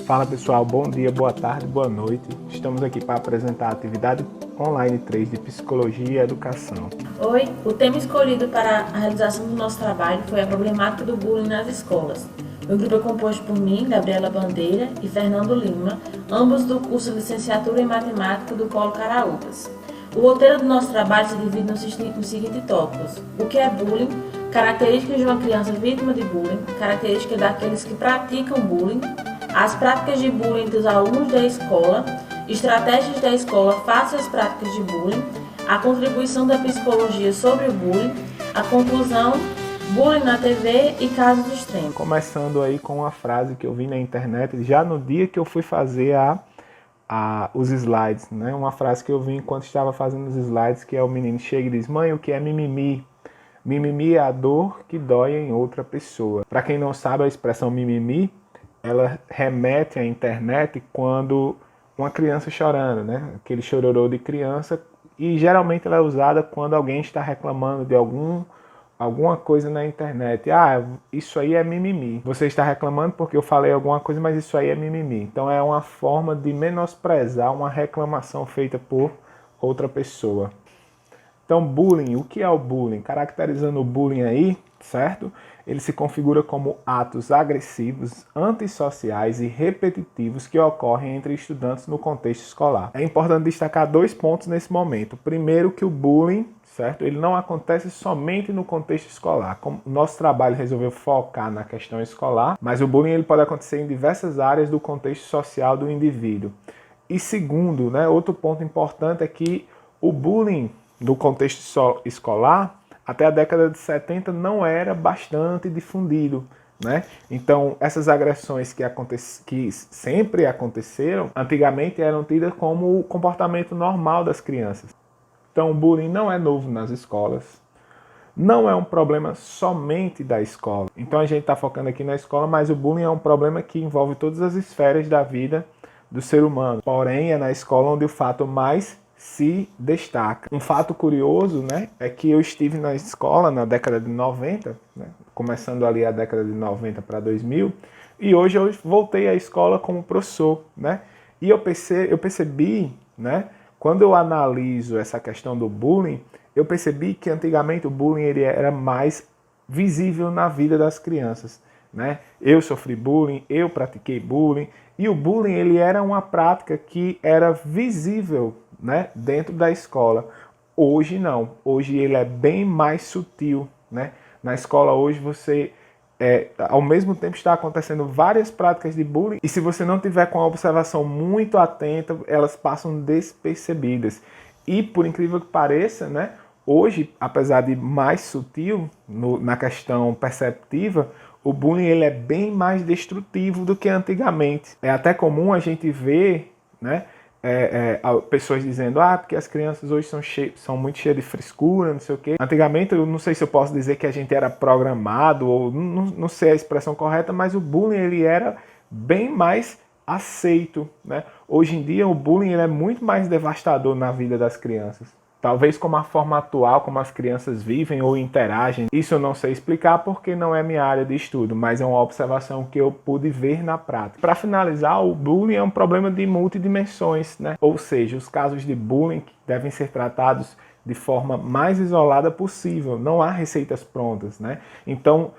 Fala pessoal, bom dia, boa tarde, boa noite. Estamos aqui para apresentar a atividade online 3 de Psicologia e Educação. Oi, o tema escolhido para a realização do nosso trabalho foi a problemática do bullying nas escolas. O grupo é composto por mim, Gabriela Bandeira e Fernando Lima, ambos do curso de Licenciatura em Matemática do Polo Caraúbas. O roteiro do nosso trabalho se divide nos seguintes tópicos: o que é bullying, características de uma criança vítima de bullying, características daqueles que praticam bullying, as práticas de bullying entre os alunos da escola, estratégias da escola face às práticas de bullying, a contribuição da psicologia sobre o bullying, a conclusão, bullying na TV e casos extremos. Começando aí com uma frase que eu vi na internet já no dia que eu fui fazer os slides, né? Uma frase que eu vi enquanto estava fazendo os slides, que é o menino chega e diz: mãe, o que é mimimi? Mimimi é a dor que dói em outra pessoa. Para quem não sabe, a expressão mimimi, ela remete à internet quando uma criança chorando, né? Aquele chororô de criança, e geralmente ela é usada quando alguém está reclamando de alguma coisa na internet. Ah, isso aí é mimimi. Você está reclamando porque eu falei alguma coisa, mas isso aí é mimimi. Então é uma forma de menosprezar uma reclamação feita por outra pessoa. Então, bullying, o que é o bullying? Caracterizando o bullying aí, certo? Ele se configura como atos agressivos, antissociais e repetitivos que ocorrem entre estudantes no contexto escolar. É importante destacar dois pontos nesse momento. Primeiro, que o bullying, certo? Ele não acontece somente no contexto escolar. Como o nosso trabalho resolveu focar na questão escolar, mas o bullying ele pode acontecer em diversas áreas do contexto social do indivíduo. E segundo, né, outro ponto importante é que o bullying no contexto escolar, até a década de 70, não era bastante difundido, né? Então, essas agressões que sempre aconteceram, antigamente eram tidas como o comportamento normal das crianças. Então, o bullying não é novo nas escolas, não é um problema somente da escola. Então, a gente está focando aqui na escola, mas o bullying é um problema que envolve todas as esferas da vida do ser humano. Porém, é na escola onde o fato mais se destaca. Um fato curioso, né, é que eu estive na escola na década de 90, né, começando ali a década de 90 para 2000, e hoje eu voltei à escola como professor, né, e eu percebi, né, quando eu analiso essa questão do bullying, eu percebi que antigamente o bullying ele era mais visível na vida das crianças, né? Eu sofri bullying, eu pratiquei bullying, e o bullying ele era uma prática que era visível, né, dentro da escola. Hoje não, hoje ele é bem mais sutil, né? Na escola hoje você, ao mesmo tempo está acontecendo várias práticas de bullying, e se você não tiver com a observação muito atenta, elas passam despercebidas. E por incrível que pareça, né, hoje, apesar de mais sutil na questão perceptiva, o bullying ele é bem mais destrutivo do que antigamente. É até comum a gente ver, né, pessoas dizendo porque as crianças hoje são muito cheias de frescura, não sei o quê. Antigamente, eu não sei se eu posso dizer que a gente era programado, ou não sei a expressão correta, mas o bullying ele era bem mais aceito, né? Hoje em dia, o bullying ele é muito mais devastador na vida das crianças. Talvez como a forma atual, como as crianças vivem ou interagem, isso eu não sei explicar porque não é minha área de estudo, mas é uma observação que eu pude ver na prática. Para finalizar, o bullying é um problema de multidimensões, né? Ou seja, os casos de bullying devem ser tratados de forma mais isolada possível. Não há receitas prontas, né? Então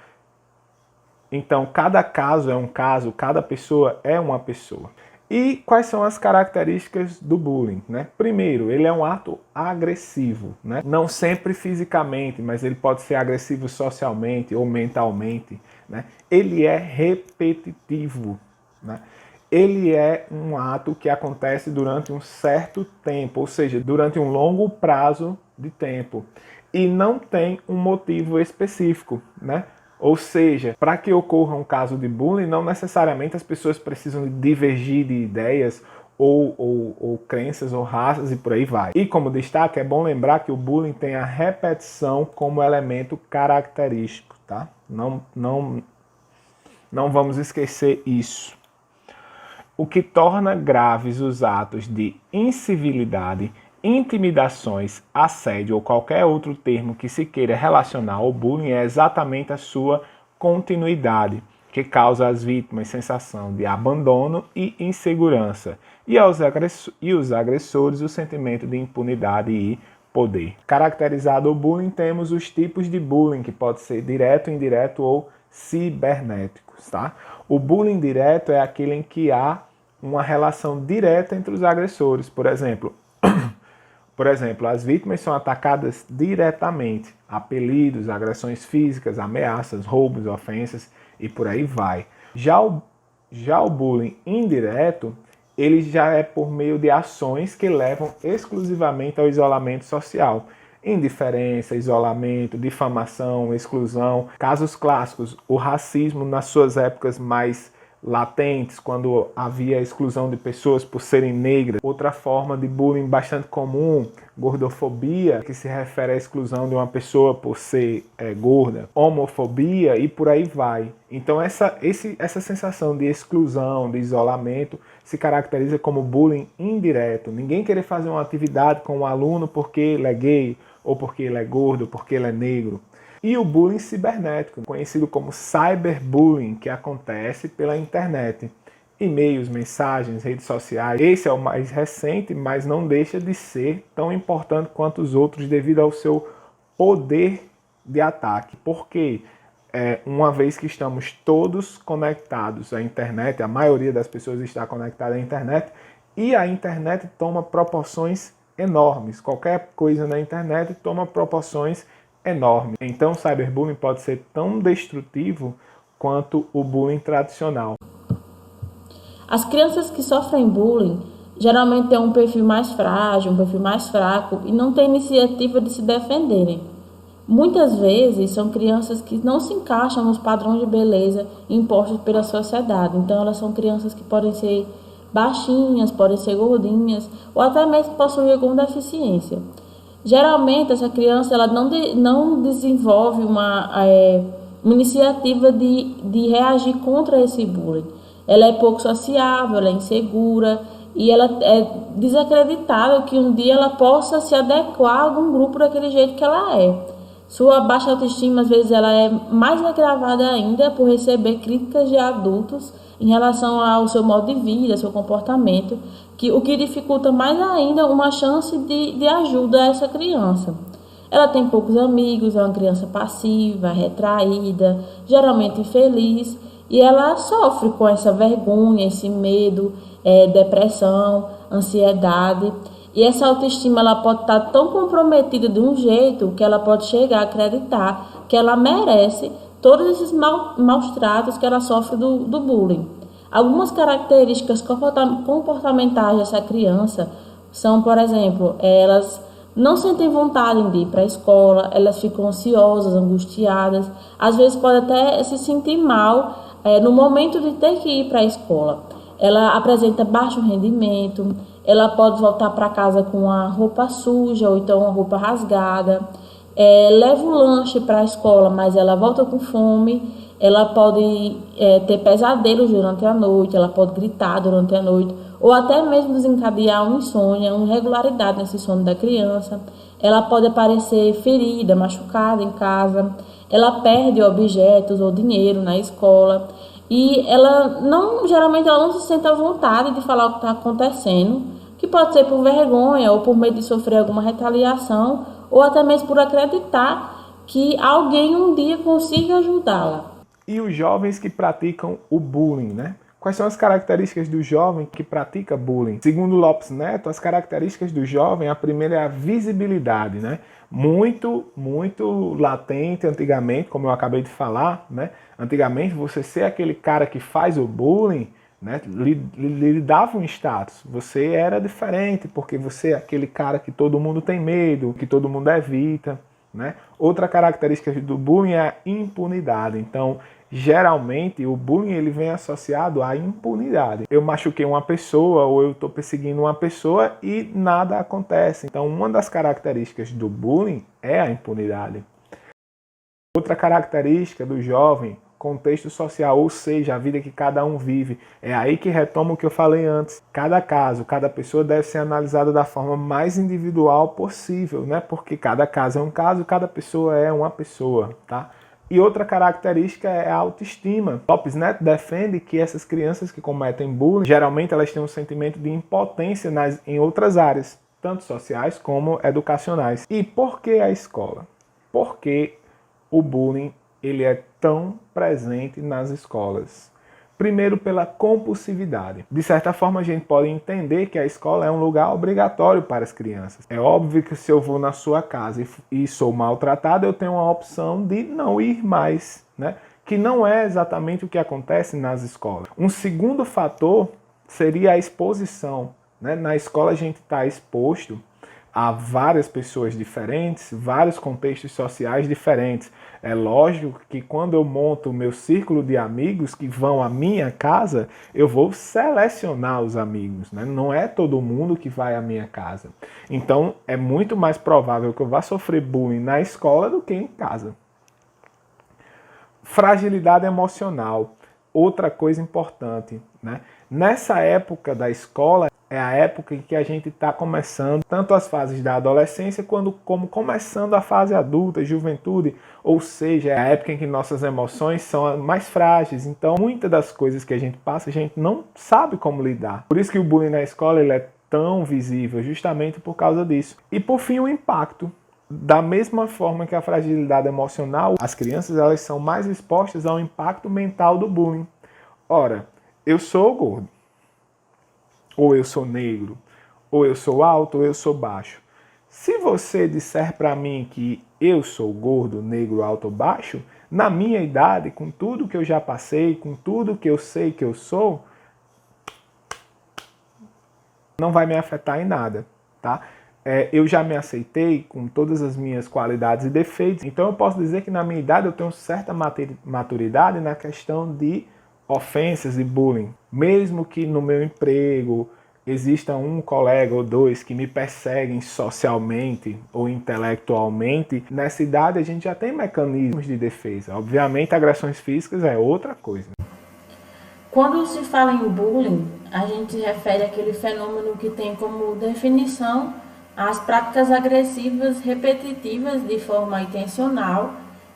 cada caso é um caso, cada pessoa é uma pessoa. E quais são as características do bullying, né? Primeiro, ele é um ato agressivo, né? Não sempre fisicamente, mas ele pode ser agressivo socialmente ou mentalmente, né? Ele é repetitivo, né? Ele é um ato que acontece durante um certo tempo, ou seja, durante um longo prazo de tempo. E não tem um motivo específico, né? Ou seja, para que ocorra um caso de bullying, não necessariamente as pessoas precisam divergir de ideias ou crenças ou raças e por aí vai. E como destaque, é bom lembrar que o bullying tem a repetição como elemento característico, tá? Não vamos esquecer isso. O que torna graves os atos de incivilidade, intimidações, assédio ou qualquer outro termo que se queira relacionar ao bullying é exatamente a sua continuidade, que causa às vítimas sensação de abandono e insegurança, e os agressores o sentimento de impunidade e poder. Caracterizado o bullying, temos os tipos de bullying, que pode ser direto, indireto ou cibernéticos. Tá? O bullying direto é aquele em que há uma relação direta entre os agressores. Por exemplo, as vítimas são atacadas diretamente. Apelidos, agressões físicas, ameaças, roubos, ofensas e por aí vai. Já o bullying indireto, ele já é por meio de ações que levam exclusivamente ao isolamento social. Indiferença, isolamento, difamação, exclusão. Casos clássicos, o racismo nas suas épocas mais latentes, quando havia a exclusão de pessoas por serem negras. Outra forma de bullying bastante comum, gordofobia, que se refere à exclusão de uma pessoa por ser gorda. Homofobia e por aí vai. Então essa sensação de exclusão, de isolamento, se caracteriza como bullying indireto. Ninguém querer fazer uma atividade com um aluno porque ele é gay, ou porque ele é gordo, ou porque ele é negro. E o bullying cibernético, conhecido como cyberbullying, que acontece pela internet. E-mails, mensagens, redes sociais. Esse é o mais recente, mas não deixa de ser tão importante quanto os outros devido ao seu poder de ataque. Porque uma vez que estamos todos conectados à internet, a maioria das pessoas está conectada à internet, e a internet toma proporções enormes. Qualquer coisa na internet toma proporções enormes. Então o cyberbullying pode ser tão destrutivo quanto o bullying tradicional. As crianças que sofrem bullying geralmente têm um perfil mais frágil, um perfil mais fraco e não têm iniciativa de se defenderem. Muitas vezes são crianças que não se encaixam nos padrões de beleza impostos pela sociedade. Então elas são crianças que podem ser baixinhas, podem ser gordinhas ou até mesmo possuir alguma deficiência. Geralmente essa criança ela não desenvolve uma iniciativa de reagir contra esse bullying. Ela é pouco sociável, ela é insegura e ela é desacreditável que um dia ela possa se adequar a algum grupo daquele jeito que ela é. Sua baixa autoestima, às vezes, ela é mais agravada ainda por receber críticas de adultos em relação ao seu modo de vida, seu comportamento, o que dificulta mais ainda uma chance de ajuda a essa criança. Ela tem poucos amigos, é uma criança passiva, retraída, geralmente infeliz, e ela sofre com essa vergonha, esse medo, depressão, ansiedade. E essa autoestima ela pode estar tão comprometida de um jeito que ela pode chegar a acreditar que ela merece todos esses maus tratos que ela sofre do bullying. Algumas características comportamentais dessa criança são, por exemplo, elas não sentem vontade de ir para a escola, elas ficam ansiosas, angustiadas, às vezes pode até se sentir mal no momento de ter que ir para a escola. Ela apresenta baixo rendimento, ela pode voltar para casa com a roupa suja ou então uma roupa rasgada, leva o lanche para a escola, mas ela volta com fome, ela pode ter pesadelos durante a noite, ela pode gritar durante a noite, ou até mesmo desencadear uma insônia, uma irregularidade nesse sono da criança. Ela pode aparecer ferida, machucada em casa, ela perde objetos ou dinheiro na escola, e geralmente ela não se sente à vontade de falar o que está acontecendo, que pode ser por vergonha ou por medo de sofrer alguma retaliação, ou até mesmo por acreditar que alguém um dia consiga ajudá-la. E os jovens que praticam o bullying, né? Quais são as características do jovem que pratica bullying? Segundo Lopes Neto, as características do jovem, a primeira é a visibilidade, né? Muito latente antigamente, como eu acabei de falar, né? Antigamente, você ser aquele cara que faz o bullying, né, lhe dava um status. Você era diferente, porque você é aquele cara que todo mundo tem medo, que todo mundo evita, né? Outra característica do bullying é a impunidade. Então, geralmente, o bullying ele vem associado à impunidade. Eu machuquei uma pessoa ou eu estou perseguindo uma pessoa e nada acontece. Então, uma das características do bullying é a impunidade. Outra característica do jovem, contexto social, ou seja, a vida que cada um vive. É aí que retoma o que eu falei antes. Cada caso, cada pessoa deve ser analisada da forma mais individual possível, né? Porque cada caso é um caso, cada pessoa é uma pessoa, tá? E outra característica é a autoestima. Lopes Neto defende que essas crianças que cometem bullying, geralmente elas têm um sentimento de impotência em outras áreas, tanto sociais como educacionais. E por que a escola? Por que o bullying ele é tão presente nas escolas? Primeiro, pela compulsividade. De certa forma, a gente pode entender que a escola é um lugar obrigatório para as crianças. É óbvio que se eu vou na sua casa e sou maltratado, eu tenho a opção de não ir mais, né? Que não é exatamente o que acontece nas escolas. Um segundo fator seria a exposição, né? Na escola a gente está exposto a várias pessoas diferentes, vários contextos sociais diferentes. É lógico que quando eu monto o meu círculo de amigos que vão à minha casa, eu vou selecionar os amigos, né? Não é todo mundo que vai à minha casa. Então, é muito mais provável que eu vá sofrer bullying na escola do que em casa. Fragilidade emocional. Outra coisa importante, né? Nessa época da escola, é a época em que a gente está começando tanto as fases da adolescência como começando a fase adulta, juventude, ou seja, é a época em que nossas emoções são mais frágeis. Então, muitas das coisas que a gente passa, a gente não sabe como lidar. Por isso que o bullying na escola ele é tão visível, justamente por causa disso. E por fim, o impacto. Da mesma forma que a fragilidade emocional, as crianças elas são mais expostas ao impacto mental do bullying. Ora, eu sou gordo, ou eu sou negro, ou eu sou alto, ou eu sou baixo. Se você disser para mim que eu sou gordo, negro, alto ou baixo, na minha idade, com tudo que eu já passei, com tudo que eu sei que eu sou, não vai me afetar em nada, tá? Eu já me aceitei com todas as minhas qualidades e defeitos. Então eu posso dizer que na minha idade eu tenho certa maturidade na questão de ofensas e bullying. Mesmo que no meu emprego exista um colega ou dois que me perseguem socialmente ou intelectualmente, nessa idade a gente já tem mecanismos de defesa. Obviamente agressões físicas é outra coisa. Quando se fala em bullying, a gente se refere àquele fenômeno que tem como definição as práticas agressivas repetitivas de forma intencional,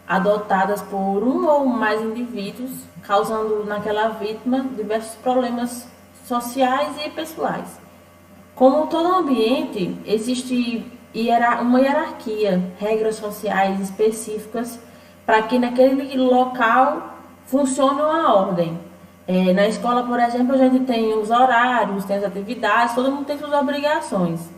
adotadas por um ou mais indivíduos, causando naquela vítima diversos problemas sociais e pessoais. Como todo ambiente, existe uma hierarquia, regras sociais específicas para que naquele local funcione uma ordem. Na escola, por exemplo, a gente tem os horários, tem as atividades, todo mundo tem suas obrigações.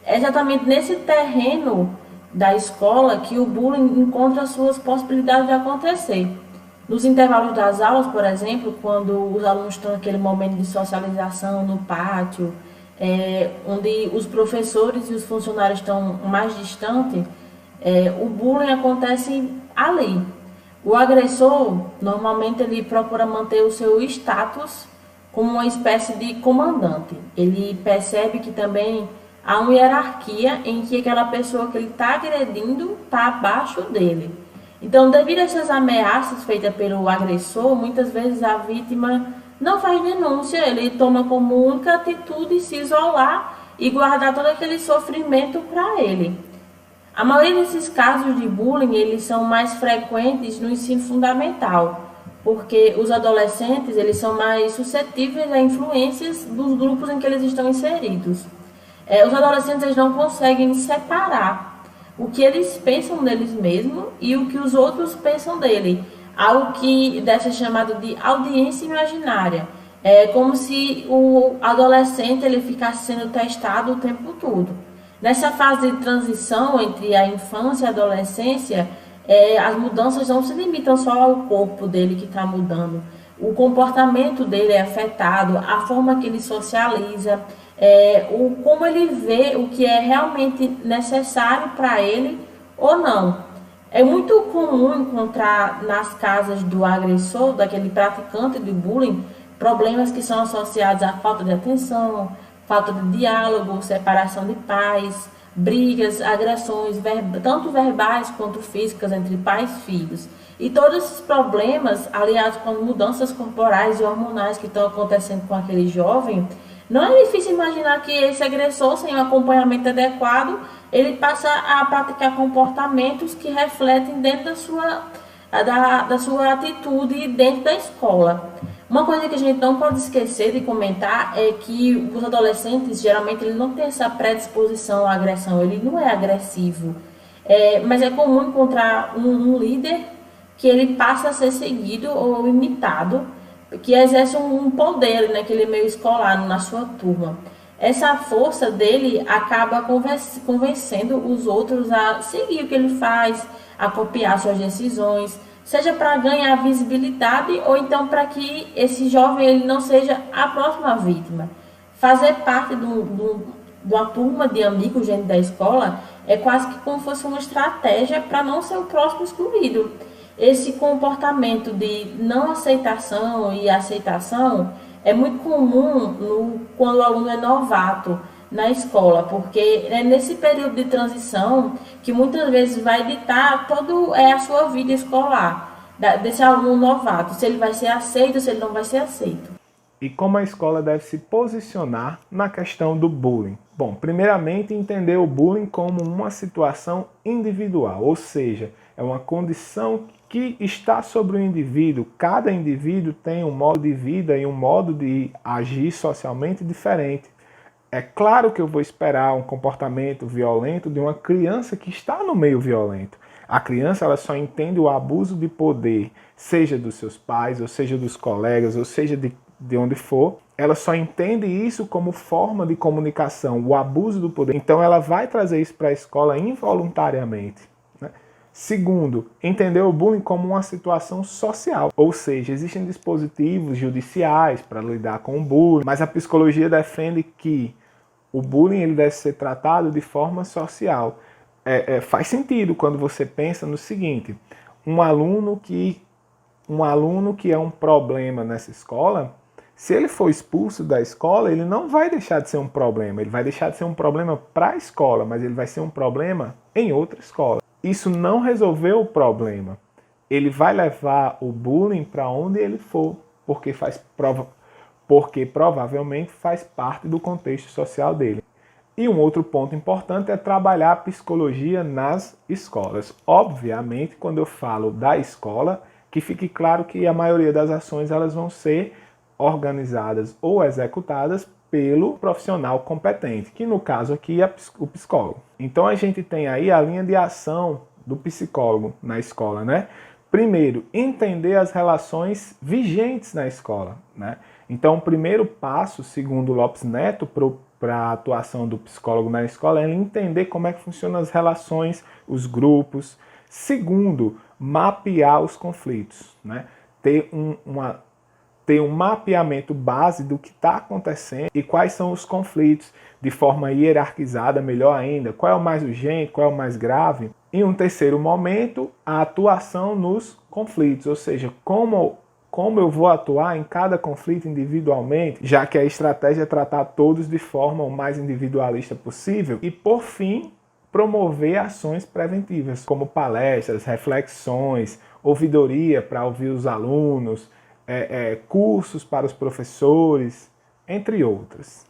É exatamente nesse terreno da escola que o bullying encontra suas possibilidades de acontecer. Nos intervalos das aulas, por exemplo, quando os alunos estão naquele momento de socialização no pátio, onde os professores e os funcionários estão mais distantes, o bullying acontece ali. O agressor, normalmente, ele procura manter o seu status como uma espécie de comandante. Ele percebe que também há uma hierarquia em que aquela pessoa que ele está agredindo está abaixo dele. Então, devido a essas ameaças feitas pelo agressor, muitas vezes a vítima não faz denúncia, ele toma como única atitude se isolar e guardar todo aquele sofrimento para ele. A maioria desses casos de bullying, eles são mais frequentes no ensino fundamental, porque os adolescentes, eles são mais suscetíveis a influências dos grupos em que eles estão inseridos. Os adolescentes eles não conseguem separar o que eles pensam deles mesmos e o que os outros pensam dele. Algo que deve ser chamado de audiência imaginária. É como se o adolescente ele ficasse sendo testado o tempo todo. Nessa fase de transição entre a infância e a adolescência, as mudanças não se limitam só ao corpo dele que está mudando. O comportamento dele é afetado, a forma que ele socializa, como ele vê o que é realmente necessário para ele ou não. É muito comum encontrar nas casas do agressor, daquele praticante de bullying, problemas que são associados à falta de atenção, falta de diálogo, separação de pais, brigas, agressões, tanto verbais quanto físicas entre pais e filhos. E todos esses problemas, aliados com mudanças corporais e hormonais que estão acontecendo com aquele jovem, não é difícil imaginar que esse agressor, sem um acompanhamento adequado, ele passa a praticar comportamentos que refletem dentro da sua da sua atitude dentro da escola. Uma coisa que a gente não pode esquecer de comentar é que os adolescentes, geralmente, ele não tem essa predisposição à agressão, ele não é agressivo. Mas é comum encontrar um líder que ele passa a ser seguido ou imitado, que exerce um poder naquele meio escolar, na sua turma. Essa força dele acaba convencendo os outros a seguir o que ele faz, a copiar suas decisões, seja para ganhar visibilidade ou então para que esse jovem ele não seja a próxima vítima. Fazer parte de uma turma de amigos dentro da escola é quase que como se fosse uma estratégia para não ser o próximo excluído. Esse comportamento de não aceitação e aceitação é muito comum quando o aluno é novato na escola, porque é nesse período de transição que muitas vezes vai ditar toda a sua vida escolar, desse aluno novato, se ele vai ser aceito, se ele não vai ser aceito. E como a escola deve se posicionar na questão do bullying? Bom, primeiramente entender o bullying como uma situação individual, ou seja, é uma condição que está sobre o indivíduo. Cada indivíduo tem um modo de vida e um modo de agir socialmente diferente. É claro que eu vou esperar um comportamento violento de uma criança que está no meio violento. A criança ela só entende o abuso de poder, seja dos seus pais, ou seja dos colegas, ou seja de onde for. Ela só entende isso como forma de comunicação, o abuso do poder. Então ela vai trazer isso para a escola involuntariamente. Segundo, entender o bullying como uma situação social, ou seja, existem dispositivos judiciais para lidar com o bullying, mas a psicologia defende que o bullying ele deve ser tratado de forma social. Faz sentido quando você pensa no seguinte, um aluno que é um problema nessa escola, se ele for expulso da escola, ele não vai deixar de ser um problema, ele vai deixar de ser um problema para a escola, mas ele vai ser um problema em outra escola. Isso não resolveu o problema. Ele vai levar o bullying para onde ele for, porque provavelmente faz parte do contexto social dele. E um outro ponto importante é trabalhar a psicologia nas escolas. Obviamente, quando eu falo da escola, que fique claro que a maioria das ações elas vão ser organizadas ou executadas pelo profissional competente, que no caso aqui é o psicólogo. Então a gente tem aí a linha de ação do psicólogo na escola, né? Primeiro, entender as relações vigentes na escola, né? Então o primeiro passo, segundo Lopes Neto, para a atuação do psicólogo na escola é entender como é que funcionam as relações, os grupos. Segundo, mapear os conflitos, né? Ter um mapeamento base do que está acontecendo e quais são os conflitos de forma hierarquizada, melhor ainda, qual é o mais urgente, qual é o mais grave. Em um terceiro momento, a atuação nos conflitos, ou seja, como eu vou atuar em cada conflito individualmente, já que a estratégia é tratar todos de forma o mais individualista possível. E, por fim, promover ações preventivas, como palestras, reflexões, ouvidoria para ouvir os alunos, cursos para os professores, entre outras.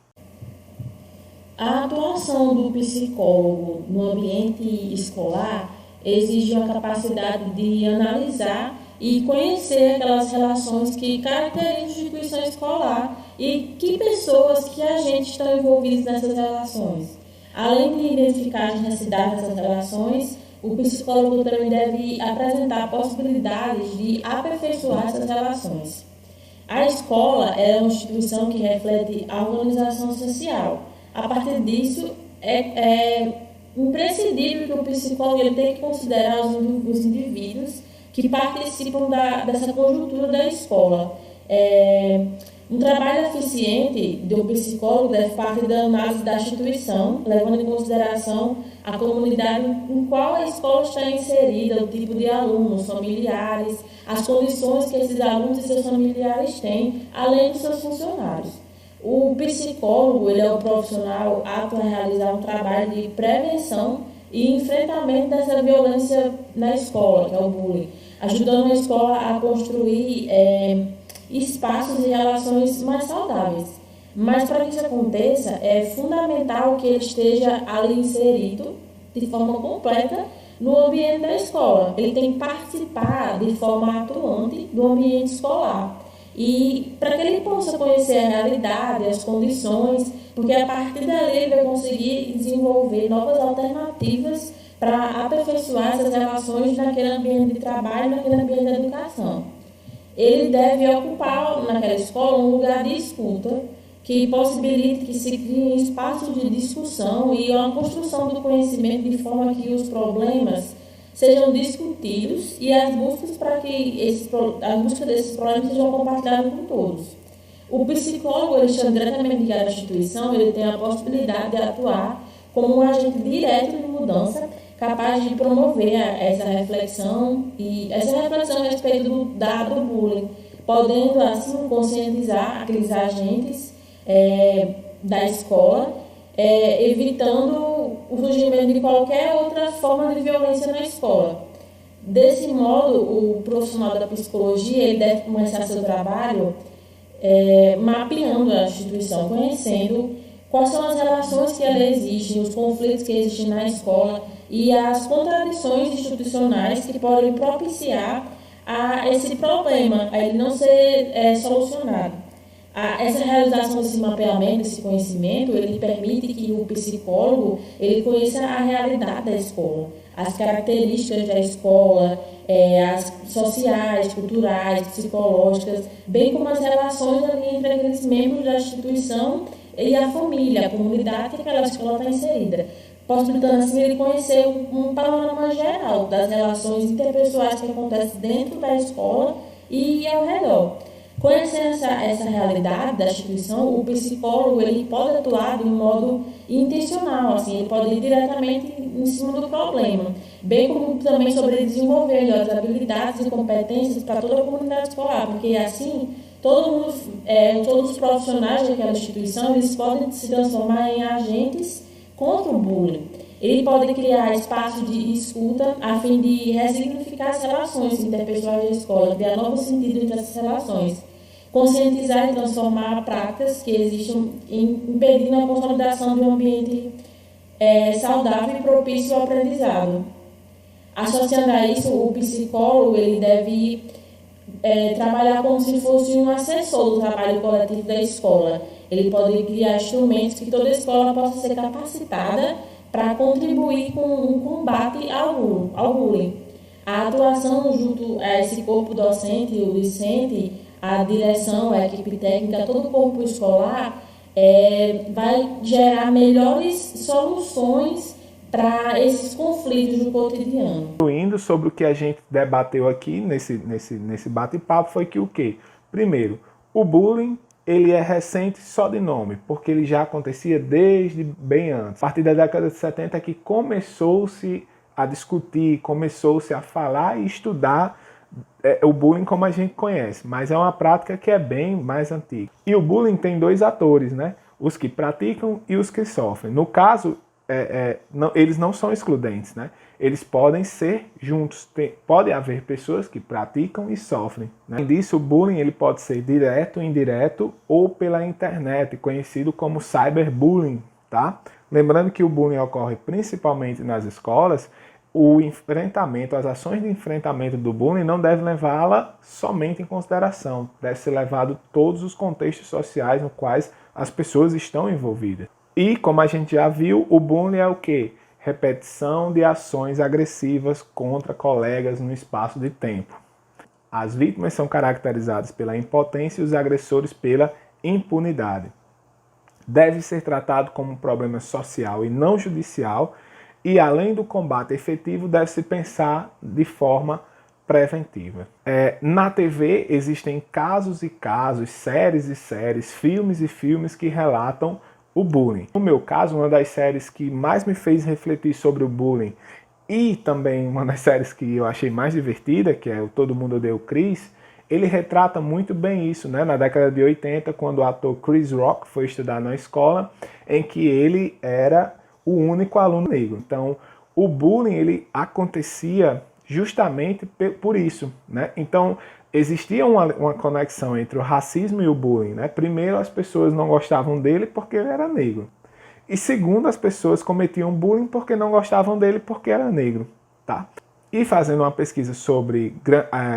A atuação do psicólogo no ambiente escolar exige uma capacidade de analisar e conhecer aquelas relações que caracterizam a instituição escolar e que pessoas, que agentes estão envolvidos nessas relações. Além de identificar as necessidades dessas relações, o psicólogo também deve apresentar possibilidades de aperfeiçoar essas relações. A escola é uma instituição que reflete a organização social. A partir disso, é imprescindível que o psicólogo ele tenha que considerar os indivíduos que participam dessa conjuntura da escola. Um trabalho eficiente do psicólogo deve partir da análise da instituição, levando em consideração a comunidade em qual a escola está inserida, o tipo de alunos, familiares, as condições que esses alunos e seus familiares têm, além de seus funcionários. O psicólogo ele é o profissional apto a realizar um trabalho de prevenção e enfrentamento dessa violência na escola, que é o bullying, ajudando a escola a construir espaços e relações mais saudáveis. Mas para que isso aconteça, é fundamental que ele esteja ali inserido de forma completa no ambiente da escola. Ele tem que participar de forma atuante do ambiente escolar. E para que ele possa conhecer a realidade, as condições, porque a partir dali ele vai conseguir desenvolver novas alternativas para aperfeiçoar essas relações naquele ambiente de trabalho, naquele ambiente de educação. Ele deve ocupar naquela escola um lugar de escuta que possibilite que se criem espaços de discussão e uma construção do conhecimento de forma que os problemas sejam discutidos e as buscas para que a busca desses problemas sejam compartilhadas com todos. O psicólogo, ele está diretamente ligado à instituição, ele tem a possibilidade de atuar como um agente direto de mudança, capaz de promover essa reflexão a respeito do dado bullying, podendo assim conscientizar aqueles agentes da escola, evitando o surgimento de qualquer outra forma de violência na escola. Desse modo, o profissional da psicologia ele deve começar seu trabalho mapeando a instituição, conhecendo quais são as relações que ela existe, os conflitos que existem na escola e as contradições institucionais que podem propiciar a esse problema, a ele não ser solucionado. Essa realização desse mapeamento, desse conhecimento, ele permite que o psicólogo ele conheça a realidade da escola, as características da escola, as sociais, culturais, psicológicas, bem como as relações ali entre aqueles membros da instituição e a família, a comunidade que aquela escola está inserida, possibilitando assim ele conhecer um panorama geral das relações interpessoais que acontecem dentro da escola e ao redor. Conhecendo essa realidade da instituição, o psicólogo ele pode atuar de um modo intencional, assim, ele pode ir diretamente em cima do problema, bem como também sobre desenvolver melhores habilidades e competências para toda a comunidade escolar, porque assim todos os profissionais daquela instituição eles podem se transformar em agentes contra o bullying. Ele pode criar espaços de escuta a fim de ressignificar as relações interpessoais da escola, criar novo sentido entre essas relações, conscientizar e transformar práticas que existam, impedindo a consolidação de um ambiente saudável e propício ao aprendizado. Associando a isso, o psicólogo ele deve trabalhar como se fosse um assessor do trabalho coletivo da escola. Ele pode criar instrumentos que toda escola possa ser capacitada para contribuir com um combate ao bullying. A atuação junto a esse corpo docente, o discente, a direção, a equipe técnica, todo o corpo escolar vai gerar melhores soluções para esses conflitos do cotidiano. Indo sobre o que a gente debateu aqui nesse bate-papo foi que o quê? Primeiro, o bullying ele é recente só de nome, porque ele já acontecia desde bem antes. A partir da década de 70 que começou-se a discutir, começou-se a falar e estudar o bullying como a gente conhece, mas é uma prática que é bem mais antiga. E o bullying tem dois atores, né? Os que praticam e os que sofrem. No caso, eles não são excludentes, né? Eles podem ser juntos. Pode haver pessoas que praticam e sofrem, né? Além disso, o bullying ele pode ser direto, indireto ou pela internet, conhecido como cyberbullying, tá? Lembrando que o bullying ocorre principalmente nas escolas. O enfrentamento, as ações de enfrentamento do bullying não devem levá-la somente em consideração. Deve ser levado todos os contextos sociais nos quais as pessoas estão envolvidas. E, como a gente já viu, o bullying é o quê? Repetição de ações agressivas contra colegas no espaço de tempo. As vítimas são caracterizadas pela impotência e os agressores pela impunidade. Deve ser tratado como um problema social e não judicial, e além do combate efetivo, deve-se pensar de forma preventiva. Na TV existem casos e casos, séries e séries, filmes e filmes que relatam o bullying. No meu caso, uma das séries que mais me fez refletir sobre o bullying e também uma das séries que eu achei mais divertida, que é o Todo Mundo Odeia o Chris, ele retrata muito bem isso, né? Na década de 80, quando o ator Chris Rock foi estudar na escola, em que ele era o único aluno negro. Então, o bullying ele acontecia justamente por isso, né? Então, existia uma conexão entre o racismo e o bullying, né? Primeiro, as pessoas não gostavam dele porque ele era negro. E segundo, as pessoas cometiam bullying porque não gostavam dele porque era negro. tá? E fazendo uma pesquisa sobre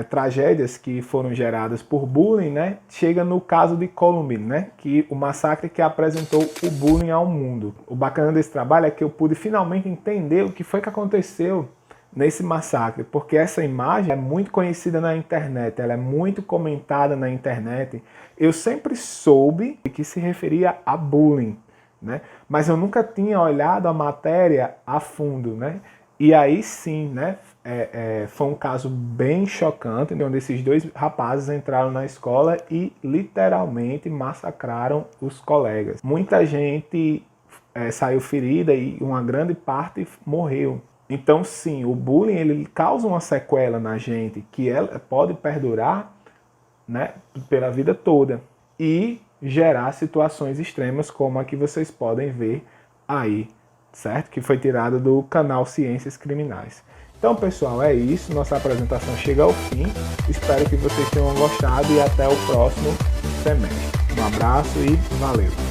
tragédias que foram geradas por bullying, né, chega no caso de Columbine, né, que o massacre que apresentou o bullying ao mundo. O bacana desse trabalho é que eu pude finalmente entender o que foi que aconteceu nesse massacre, porque essa imagem é muito conhecida na internet, ela é muito comentada na internet. Eu sempre soube que se referia a bullying, né, mas eu nunca tinha olhado a matéria a fundo, né. E aí sim, né, foi um caso bem chocante, onde esses dois rapazes entraram na escola e literalmente massacraram os colegas. Muita gente saiu ferida e uma grande parte morreu. Então sim, o bullying ele causa uma sequela na gente que ela pode perdurar, né, pela vida toda e gerar situações extremas como a que vocês podem ver aí, certo? Que foi tirada do canal Ciências Criminais. Então, pessoal, é isso. Nossa apresentação chega ao fim. Espero que vocês tenham gostado e até o próximo semestre. Um abraço e valeu!